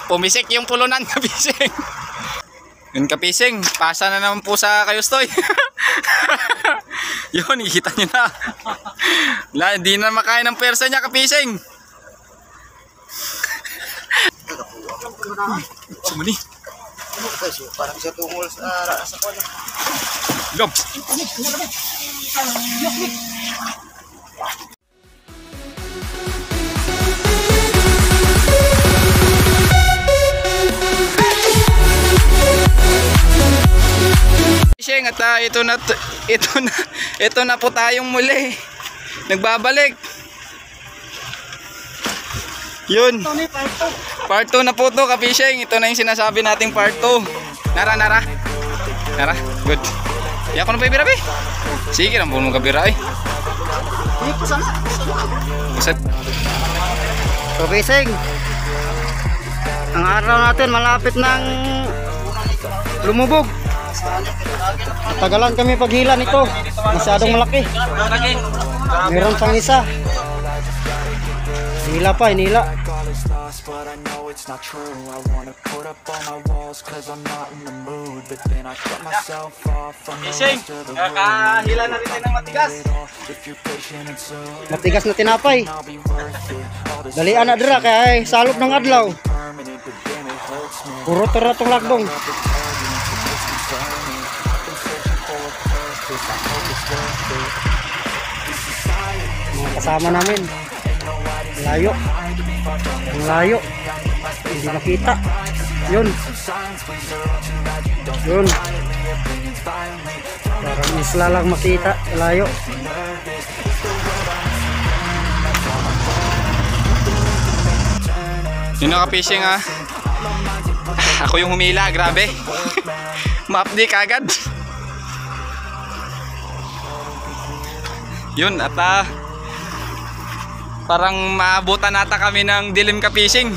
Pumisik yung pulunan, kapising. Yun, kapising, pasa na naman po sa Kayustoy. Yun, ikita nyo na. Hindi na makain ng persa niya, kapising. Sumuli. Parang siya tungkol sa kanya. Gob. At ito na po tayong muli. Nagbabalik. Yun. Part 2 na po to, kapishing. Ito na yung sinasabi nating part 2. Nara. Good. Di ako na pa ibirabi. Sige lang po mong kabira eh. Pusat. Kapishing. Ang araw natin malapit ng lumubog. Tagalan kami paghila nito. Masyadong malaki. Meron pang isa. Hinila pa, hinila. Ising, kakahila na rin ng matigas. Matigas na tinapay. Dalian na dira kaya salop ng adlaw. Puro tong lagdong. Mga kasama namin. Layo. Ang layo. Hindi makita. Yun. Parang isla lang makita. Layo. Yun na, kapishing ah. Ako yung humila, grabe. Mapdi kagad. Yun, at parang maabutan nata kami ng dilim, kapishing.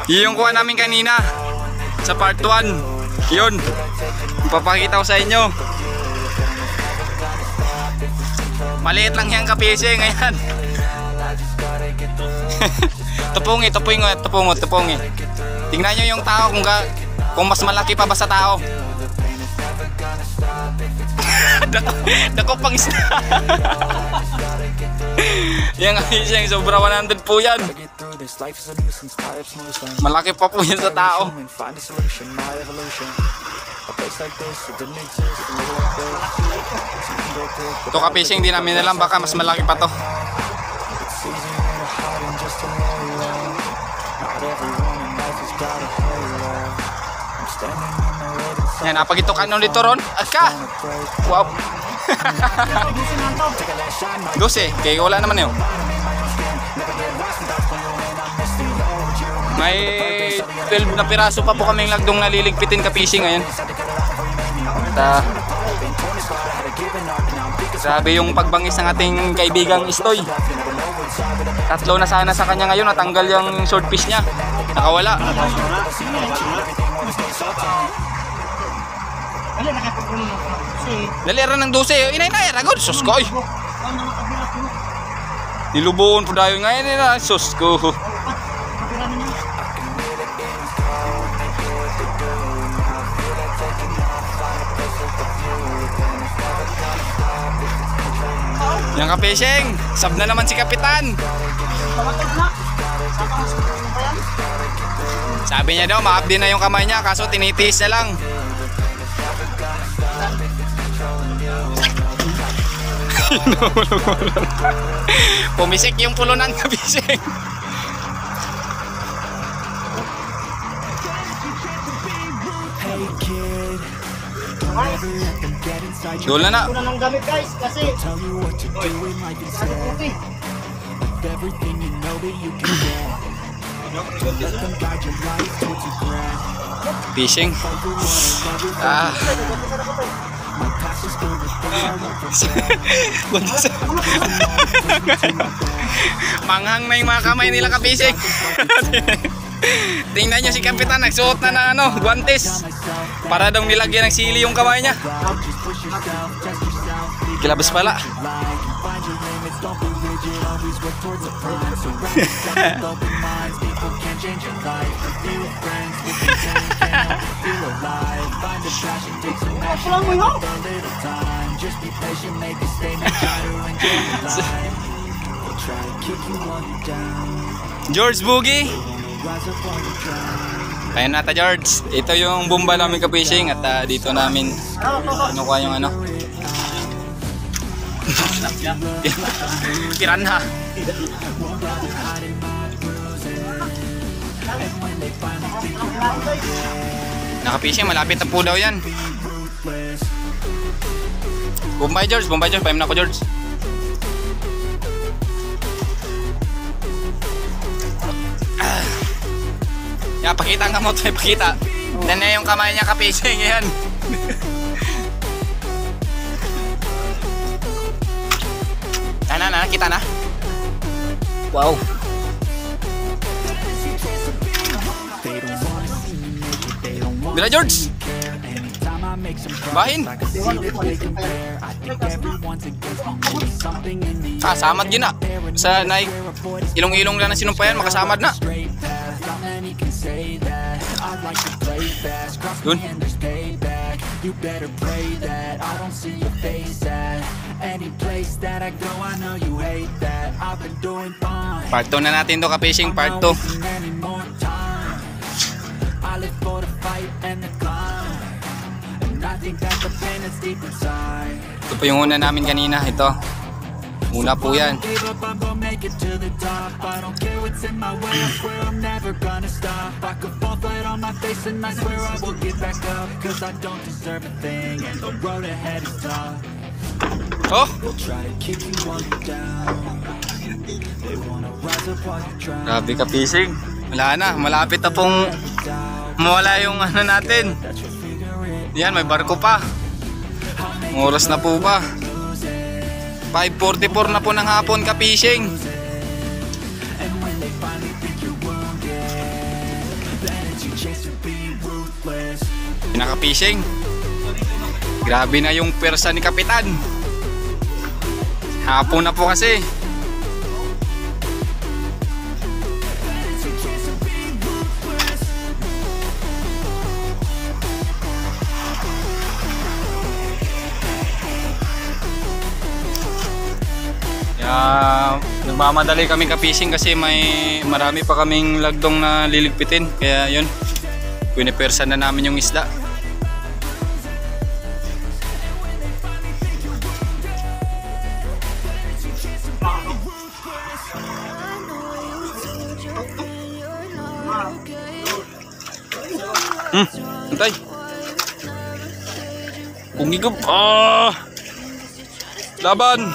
Yun yung kuha namin kanina sa part 1. Yun, papakita ko sa inyo. Maliit lang yan, kapishing. Ayan. Tupungi. Tingnan nyo yung tao kung mas malaki pa ba sa tao. Dako pang isda. Yan nga siya, sobra 100 po yan. Malaki pa po yan sa tao. Ito, kapishing, di namin alam, baka mas malaki pa to. Yan, napag ito kanon dito ron. Aka! Wow! 12, kaya wala naman yun. May 12 na piraso pa po kaming lagdong naliligpitin, kapishing ngayon. At grabe yung pagbangis ng ating kaibigang Istoy. 3 na sana sa kanya ngayon, natanggal yung swordfish niya. Nakawala. Dalira ng 12. Inay-inay, ragod. Sus ko. Nilubuon po dayo ngayon. Sus ko. Yan, kapishing. Sab na naman si Kapitan. Sabi niya daw, ma-update na yung kamay niya, kaso tinitiis na lang. Pumisik yung pulunan, kapishing. Doon na. Ito na ng gamit, guys, kasi fishing. Manghang na yung mga kamay nila, kapishing. Tingnan nyo si Kapitan, nagsuot na ng guantes para daw nilagyan ng sili yung kamay niya. Kilabas pala. Don't be rigid, always work towards a plan. Surround yourself with open minds. People can change your life. A few friends with intent can help you feel alive. Find a passion, take some action with a little time. Just be patient, make a statement, try to enjoy your life. They'll try to kick you while you're down. George Boogie. Rise up while you're drowning. Ayun nata George. Ito yung bomba namin ka-fishing at dito namin kinukuha yung ano. Piranha. Naka-fishing, malapit na po daw yan. Bombay George, paim na ko George. Yan, pakita nga mo ito, pakita. Yan na yung kamay niya ka-fishing, yan. Na, kita na. Wow. Bila George. Bahin. Samad gina. Sa naik ilong-ilong lang na sinumpayan, makasamad na. Dun. You better pray that I don't see your face at any place that I go. I know you hate that. I've been doing fine. Part 2 na natin to ka-fishing, part 2. I live for the fight and the climb. And I think that the pain is deep inside. Ito po yung una namin kanina, ito. Una po yan. Oh! Grabe ka-fishing. Wala na, malapit na pong mawala yung ano natin. Yan, may barko pa. Oras na po ba? 5:44 na po ng hapon ka-fishing. Pinaka-fishing. Grabe na yung persa ni Kapitan. Hapon na po kasi. Nagmamadali kami ka-fishing kasi marami pa kaming lagdong na liligpitin, kaya yun, pinipersa na namin yung isda. Antay pungigop. Laban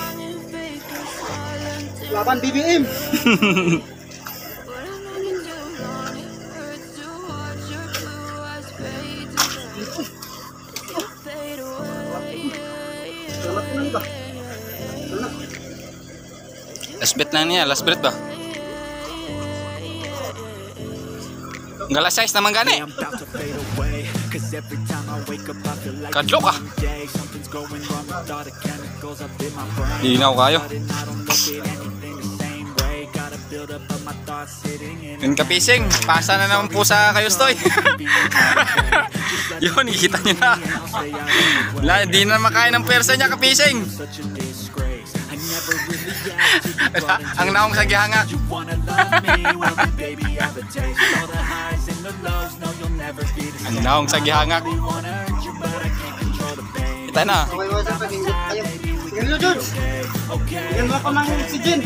BBM. Last bet na niya, last bet ba? Galas size naman gani. Kadlok ah. Linaw kayo. Yun ka-fishing, pasa na naman po sa kayo Stoy. Yun, ikita nyo na. Wala, di na makain ng persa niya ka-fishing. Ang naong sa gihangak. Ang naong sa gihangak. Kita na. Yan lo George. Yan mo pa mang oxygen.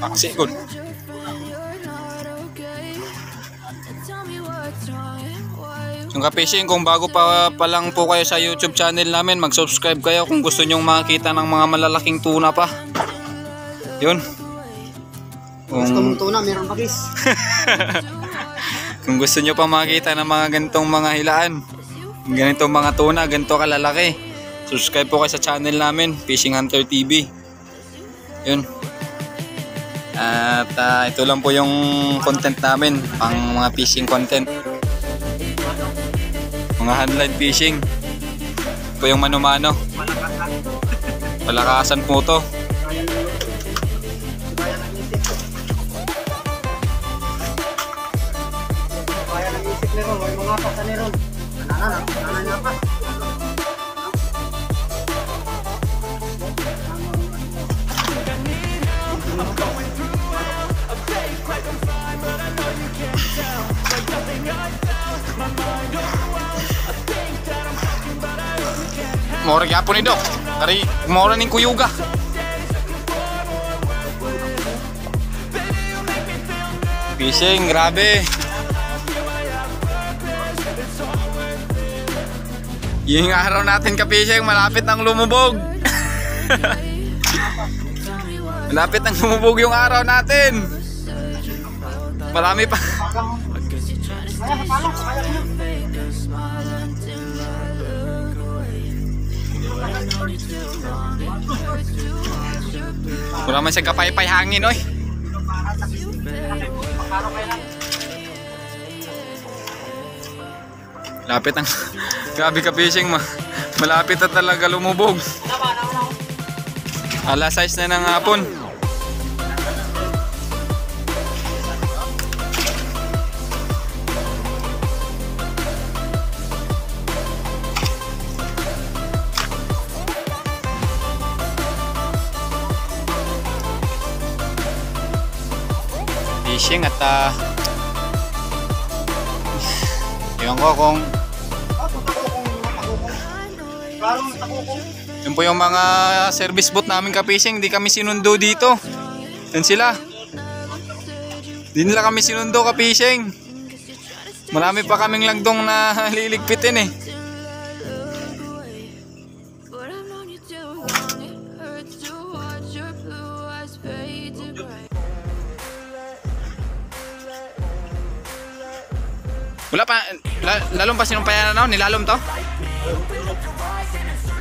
Paksi good. Yung ka-fishing, kung bago pa lang po kayo sa YouTube channel namin, mag-subscribe kayo kung gusto nyong makita ng mga malalaking tuna pa. Yun. Gusto mong tuna, meron pa guys. Kung gusto nyo pa makita ng mga ganitong mga hilaan, ganitong mga tuna, ganito kalalaki, subscribe po kayo sa channel namin, Fishing Hunter TV. Yun. At ito lang po yung content namin, pang mga fishing content. Mga handline fishing. Ito po yung mano-mano. Palakasan po to. Kaya nag-isip ni Ron, may mga pasa ni Ron. Nanan nga pa. Mora gyapon ni Dok. Kari mora ning kuyuga. Fishing, grabe. Yung araw natin ka-fishing, malapit nang lumubog. Malapit nang lumubog yung araw natin. Marami pa. Wala man siya kapay-pay hangin, oy. Lapit ang grabe ka fishing, malapit na talaga lumubog. Alas 6 na ng hapon. Fishing at yun ko kung yun po yung mga service boat namin ka-fishing, di kami sinundo dito. Yan sila. Di nila kami sinundo ka-fishing. Marami pa kaming lagdong na liligpitin eh. Wala pa, lalom pa sinumpayan na, nilalom to?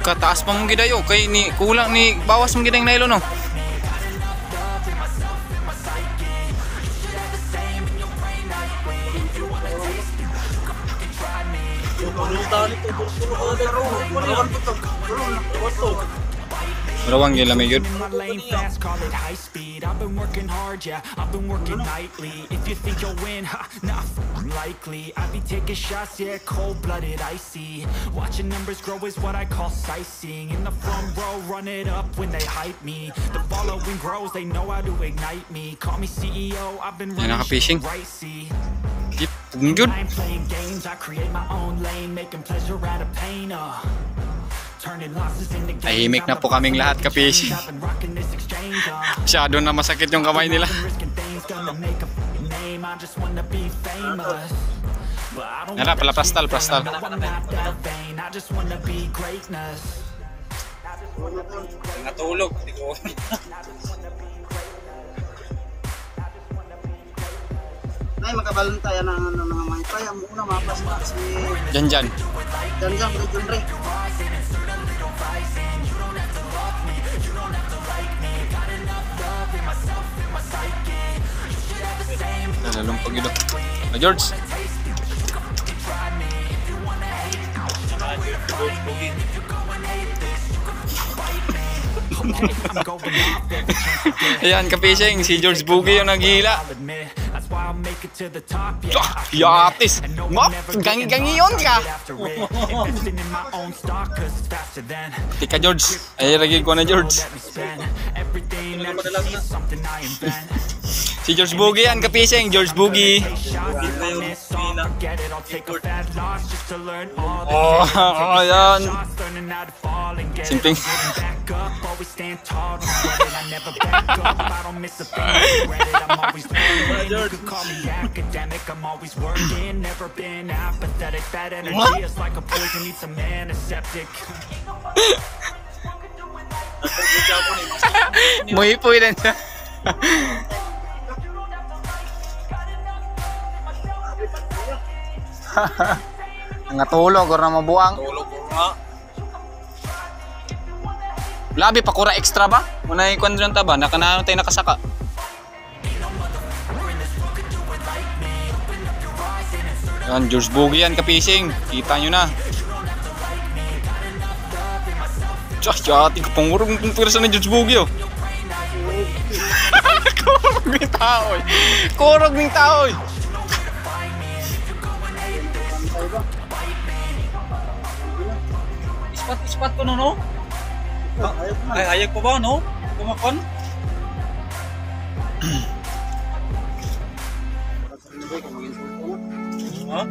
Kataas pa mong gidayo, kay ni kulang ni bawas mong gidang nylon no. Marawang yun lamig yun. I've been working hard, yeah, I've been working nightly. If you think you'll win, ha, nah, likely. I be taking shots, yeah, cold-blooded, icy. Watching numbers grow is what I call sightseeing. In the front row, run it up when they hype me. The following grows, they know how to ignite me. Call me CEO, I've been running shit right, see. Yep, good. I'm playing games, I create my own lane, making pleasure out of pain, Tahimik na po kaming lahat ka-fishing. Masyado na masakit yung kamay nila. Nara, pala plastal. Natulog. Nay, makabalon tayo ng mga pay. Ang una mapas na si Janjan, Region Ray. Nalalumpag yun. George. Ayan, ka-fishing, si George Boogie yung naghihila. Yatis! Mop! Gangi-gangi yun ka! Tika George, ay ragig ko na George. Si George Boogie yan, ka-fishing, George Boogie. Oh, ayan. Simpleng. Muhipoy din siya. Natulog or na mabuang. Tulog nga. Labi pa kura extra ba? Muna ikon dyan ta ba? Nakanano tayo nakasaka. Yan, George Bogey yan ka-fishing. Kita nyo na. Ating kapangurong kung pirsa ng George Bogey oh. Kurog ng tao eh. Kurog ng tao eh. Ispat ko no? Ay, ayag pa ba no? Kumakon? Ha?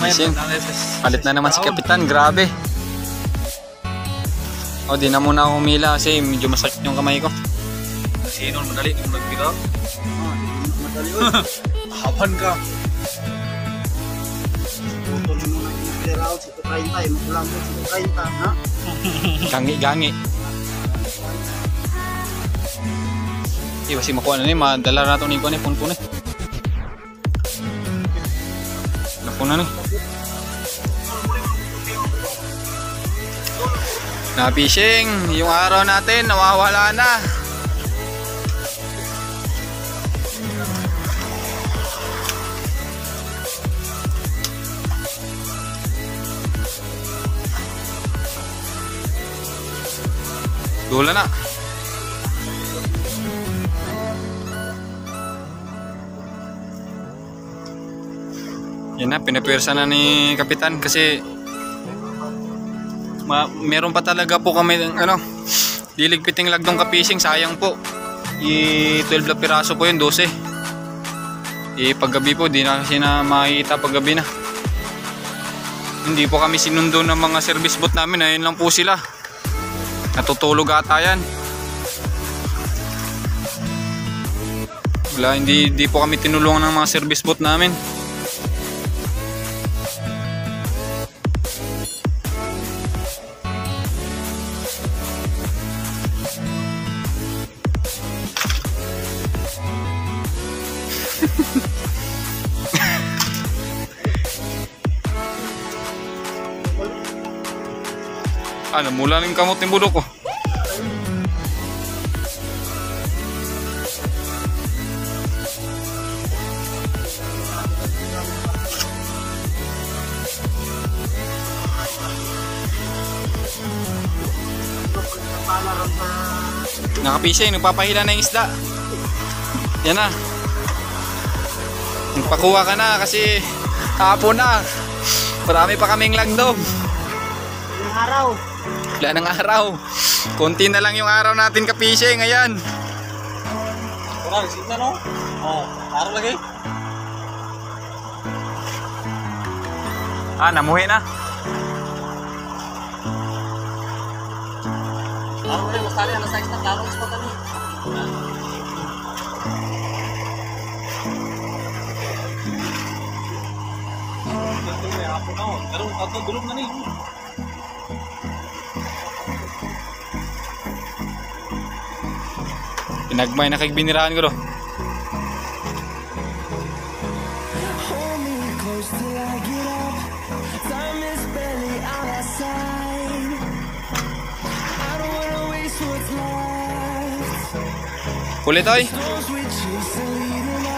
Fishing. Palit na naman si Kapitan, grabe. O, di na muna ako humila kasi medyo masakit yung kamay ko. Sino madali yung nagbira? Haban ka. Gangi-gangi. Iba si makuha na ni, madala na ito ni ko ni punpun eh. Napuna ni. Na fishing, yung araw natin nawawala na. Dula na. Yan na, pinapwersa na ni Kapitan kasi meron pa talaga po kami ano, diligpiting lagdong ka-fishing, sayang po. 12 na piraso po yun, 12. Paggabi po, di na kasi na makikita paggabi na. Hindi po kami sinundo ng mga service boat namin, ayun lang po sila. Natutulog ata yan. Wala, hindi po kami tinulungan ng mga service boat namin. Namula ng kamot ng bulok ko. Nakapising, nagpapahila na yung isda. Yan na. Nagpakuha ka na kasi hapon na. Marami pa kaming lagdong. Yung araw. Wala ng araw. Konti na lang yung araw natin ka-fishing. Ayan. Kurang, sita no? Oo, araw lagi. Namuhi na. Araw lagi, mas tali, alas 6 na klaro, ispat kami. Karong tatlo dulog na ni. Pinagmay na kagbinirahan ko do. Kulit oy.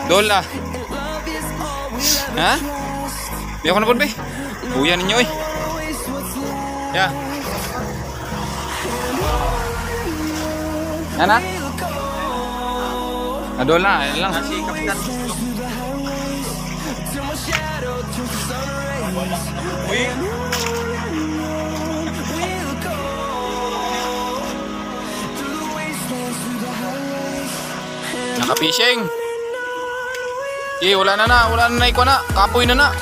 Dol na. Ha? Di ako na po, be. Buya ninyo oy. Ya. Ana? Adol na, ayan lang. Si Kapitan. Uy. Naka-fishing. Wala na ikaw na. Kapoy na na.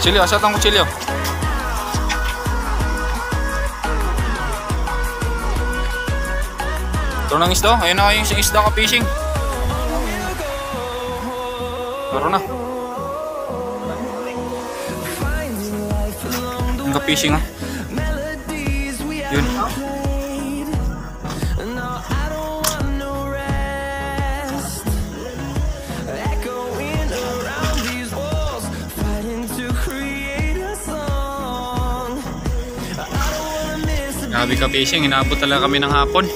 Kutsilyo, asat ang kutsilyo. Ito ng isda, ayun na yung isda ka-fishing. Meron na. ka-fishing ha. Yun. Grabe ka-fishing, inaabot talaga kami ng hapon.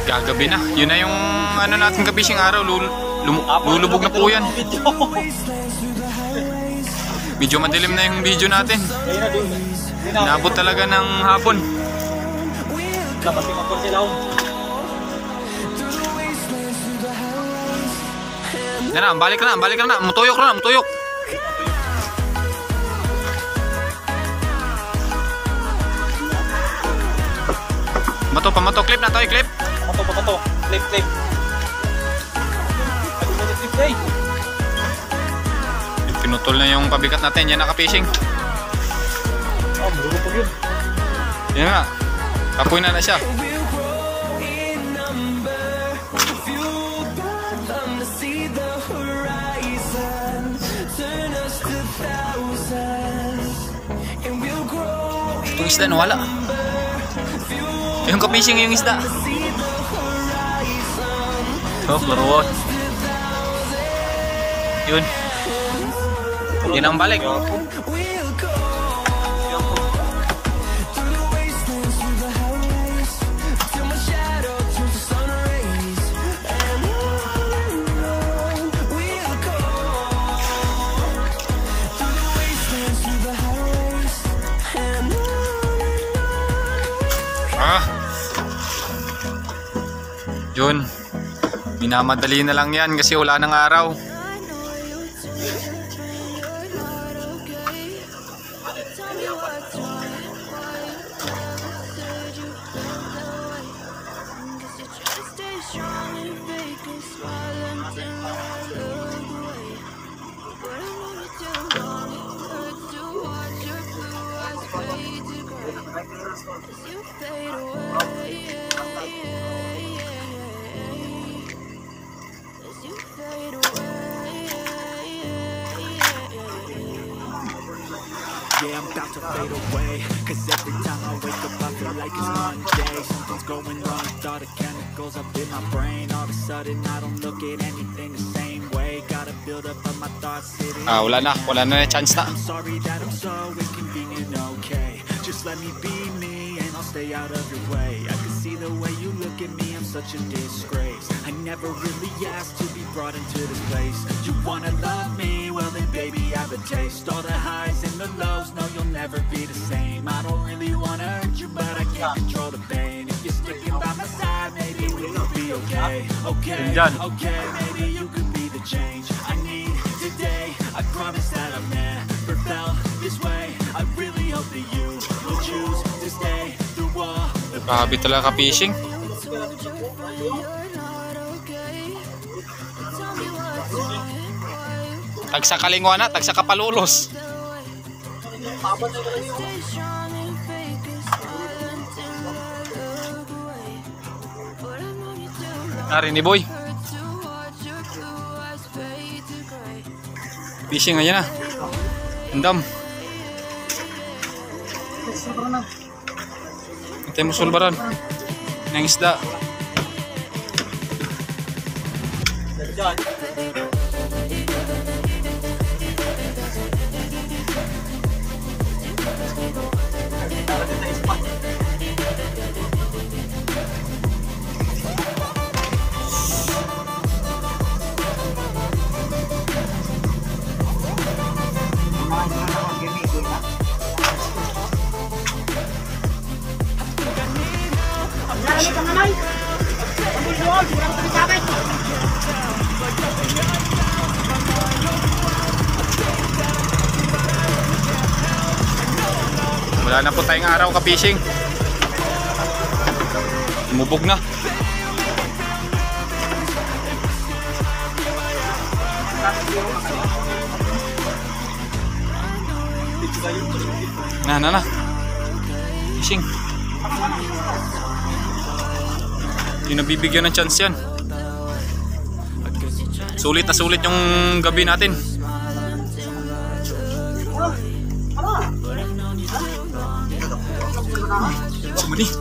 Gagabi na. Yun na yung ano natin ka-fishing araw. Lulubog na po yan. Medyo madilim na yung video natin. Inaabot talaga ng hapon. Yan na, balik na. Mutuyok na. Pamato, clip na to, clip. Pamato. Clip. Pinutol na yung pabigat natin. Yan naka-fishing. Marunong yun. Yan nga. Kapoy na siya. Yung isda nawala. Yung ka-fishing yung isda. Oh, laruan. Yun. Yan ang balik. Yun. Minamadali na lang yan kasi wala nang araw. Yeah, I'm about to fade away, cause every time I wake up I feel like it's Monday. Something's going wrong with all the chemicals up in my brain. All of a sudden I don't look at anything the same way. Gotta build up of my thoughts sitting. Wala na chance na. I'm sorry that I'm so inconvenient, okay. Just let me be me and I'll stay out of your way. I can see the way you look at me, I'm such a disgrace. I never really asked to be brought into this place. You wanna love me? Well then baby I have a taste. All the highs and the lows, no you'll never be the same. I don't really wanna hurt you but I can't control the pain. If you're sticking by my side maybe we'll be okay. Okay, maybe you could be the change I need today. I promise that I've never felt this way. I really hope that you will choose to stay through all the Grabe talaga ka-fishing. Tagsa kalingwa na, tagsa kapalulos. Nari ni boy. Fishing aja na. Endam. Ito mo sulbaran. Ng isda. Wala na po tayong araw ka-fishing. Umubog na. Na. Fishing. Hindi nabibigyan ng chance yan. Sulit na sulit yung gabi natin. Mani.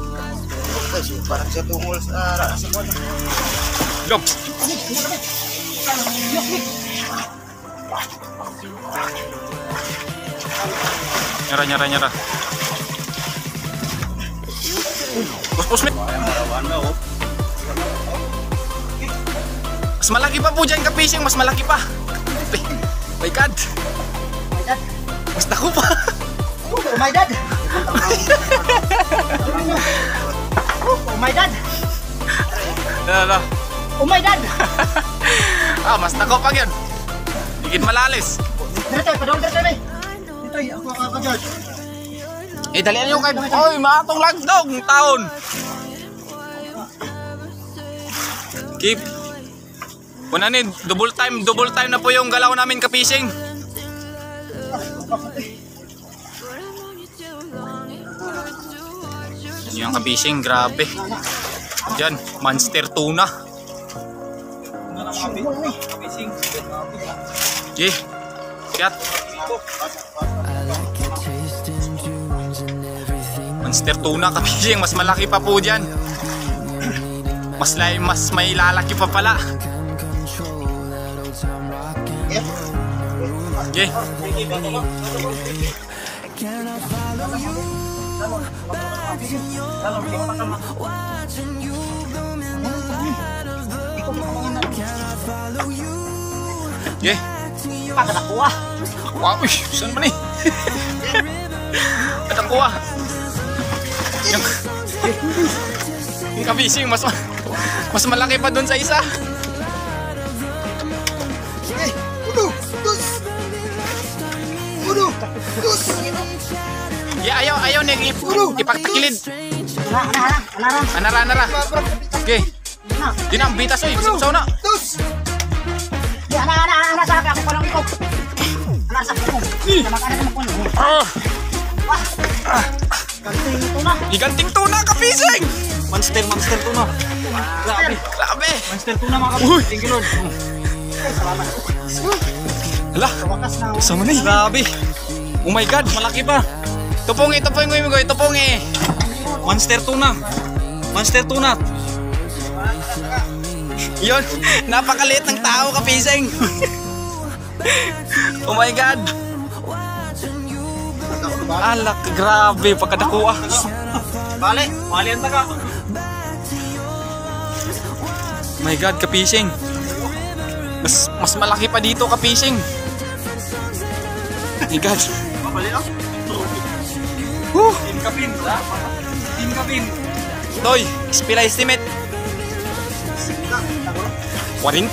Parang siya tungol sa mga. Go. Nyara. Pus, Mit. Mas malaki pa po dyan kapising, mas malaki pa. My God. Mas dako pa. Oh my dad. Oh my dad. Ano? Oh my dad. Mas dako pa yun. Higit malalis. Dito, padol dito na. Dito, ako kakajud. Dalian nyo kayo. Oy, matong lagdog ng taon. Keep. Kunanin, double time na po yung galaw namin kapising. Yan kapising, grabe. Yan, monster tuna. Okay, sikat. Monster tuna kapising, mas malaki pa po dyan. Mas may lalaki pa pala. Okay. Okay. Pagkakakuha. Wow, saan ba ni? Pagkakakuha. Yung kabising, mas malaki pa dun sa isa. Ayaw niya ipakilid. Anara. Okay. Di na, bitas oy. Saw na. Ana sa ako pa lang ikaw. Ana sa ako. Namakana naman ko. Ganting tuna. Iganting tuna kapising. Monster tuna. Grabe. Monster tuna mga kapatid. Thank you Lord. Salamat. Hala. Sama ni. Grabe. Oh my God, malaki pa. Tupongi mo goy, tupongi. Monster tuna. Yun, napakaliit ng tao kapising. Oh my God. Alak, grabe, pagkadakuha. Bale ang taga. My God, kapising. Mas malaki pa dito kapising. My God. Bale lang. Team kapin. Toy, spila estimate. 40.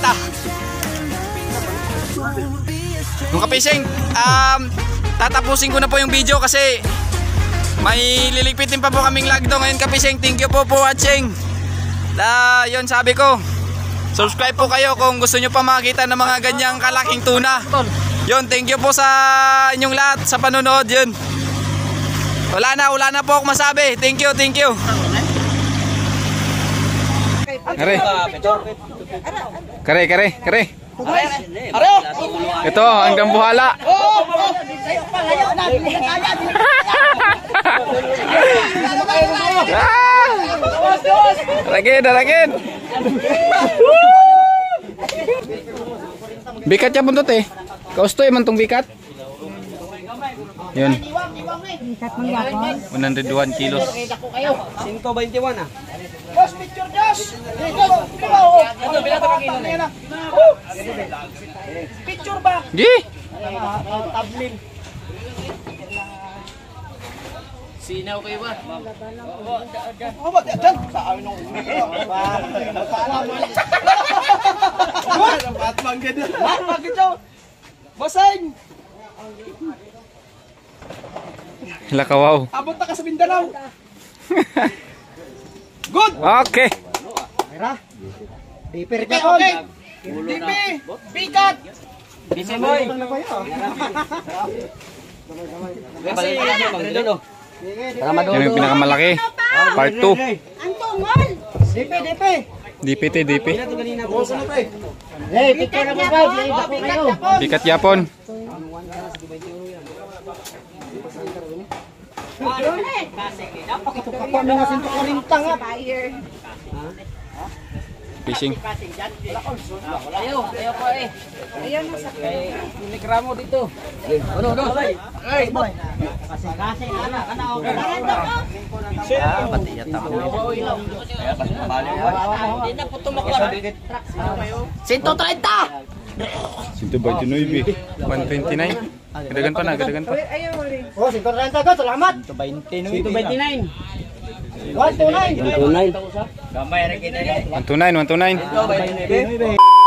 Yung kapising, tatapusin ko na po yung video kasi may liligpitin pa po kaming lagdo ngayon kapising. Thank you po for watching. Yun sabi ko, subscribe po kayo kung gusto nyo pa makita ng mga ganyang kalaking tuna. Yun, thank you po sa inyong lahat sa panonood. Yun, wala na po ako masabi. Thank you. Kare. Ito, hanggang buhala. Daragin. Bikat ya buntot eh. Kaustoy man tong bikat. Yun. 101 kilos. 121 ah. Dos picture Dos. Picture ba? Gi. Tablin. Sinaw kayo ba? Oh, ba diyan sa amin ng Batman ganda. Batman ganda. Baseng. Hala ka, wow. Abot na ka sa Mindanao. Good. Okay. Mira. Diper ka on. DP. Bikat. Bisa boy. Yan yung pinakamalaki. Part 2. DPT. Hey, picture na ba? Kayo. Bikat yapon. Kapag na nga 140 nga. Fishing. Sinto 30! 129. 129. Gadagan pa na, gadagan pa. Oh, sinto 30 ka, salamat! 129. 129. 129, 129.